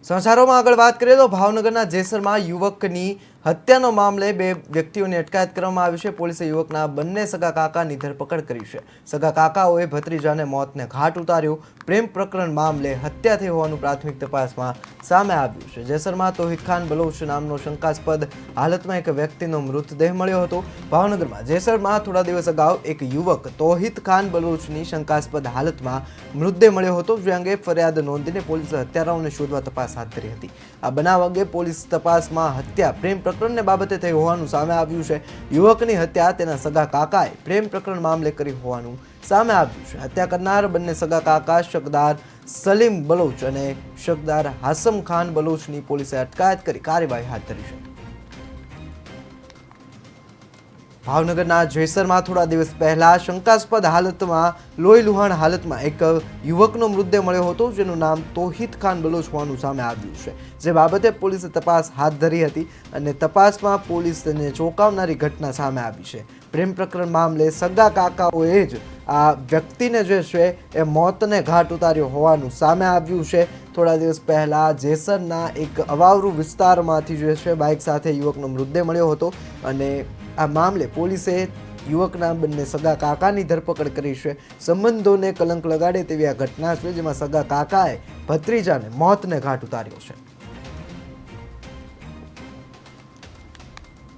સમાચારોમાં આગળ વાત કરીએ તો ભાવનગરના જેસરમાં યુવકની હત્યાનો મામલે બે વ્યક્તિઓની અટકાયત કરવામાં આવી છે। પોલીસે યુવકના બંને સગા કાકાની ધરપકડ કરી છે। સગા કાકાઓએ ભત્રીજાને મોતને ઘાટ ઉતાર્યો। પ્રેમ પ્રકરણ મામલે હત્યા થઈ હોવાનું પ્રાથમિક તપાસમાં સામે આવ્યું છે। જેસરમાં તોહિદ ખાન બલોચ નામનો શંકાસ્પદ હાલતમાં એક વ્યક્તિનો મૃતદેહ મળ્યો હતો। ભાવનગરમાં જેસરમાં થોડા દિવસ અગાઉ એક યુવક તોહિદ ખાન બલોચની શંકાસ્પદ હાલતમાં મૃતદેહ મળ્યો હતો, જે અંગે ફરિયાદ નોંધીને પોલીસે હત્યારાઓને શોધવા તપાસ હાથ ધરી હતી। આ બનાવ અંગે પોલીસ તપાસમાં હત્યા પ્રેમ પ્રકરણને બાબતે થઈ હોવાનું સામે આવ્યું છે। યુવકની હત્યા તેના સગા કાકાએ પ્રેમ પ્રકરણ મામલે કરી હોવાનું સામે આવ્યું છે। હત્યા કરનાર બંને સગા કાકા શકદાર સલીમ બલોચ અને શકદાર હાસમ ખાન બલોચની પોલીસે અટકાયત કરી કાર્યવાહી હાથ ધરી છે। ભાવનગરના જેસરમાં થોડા દિવસ પહેલા શંકાસ્પદ હાલતમાં લોહીલુહાણ હાલતમાં એક યુવકનો મૃતદેહ મળ્યો હતો, જેનું નામ તોહિદ ખાન બલોચ હોવાનું સામે આવ્યું છે, જે બાબતે પોલીસે તપાસ હાથ ધરી હતી અને તપાસમાં પોલીસને ચોંકાવનારી ઘટના સામે આવી છે। પ્રેમ પ્રકરણ મામલે સગા કાકાઓએ જ આ વ્યક્તિને જે છે એ મોતને ઘાટ ઉતાર્યો હોવાનું સામે આવ્યું છે। થોડા દિવસ પહેલા જેસરના એક અવાવરૂ વિસ્તારમાંથી જે છે બાઇક સાથે યુવકનો મૃતદેહ મળ્યો હતો અને આ મામલે પોલીસે યુવકના બંને સગા કાકાની ધરપકડ કરી છે। સંબંધોને કલંક લગાડે તેવી આ ઘટના છે, જેમાં સગા કાકાએ ભત્રીજાને મોતને ઘાટ ઉતાર્યો છે।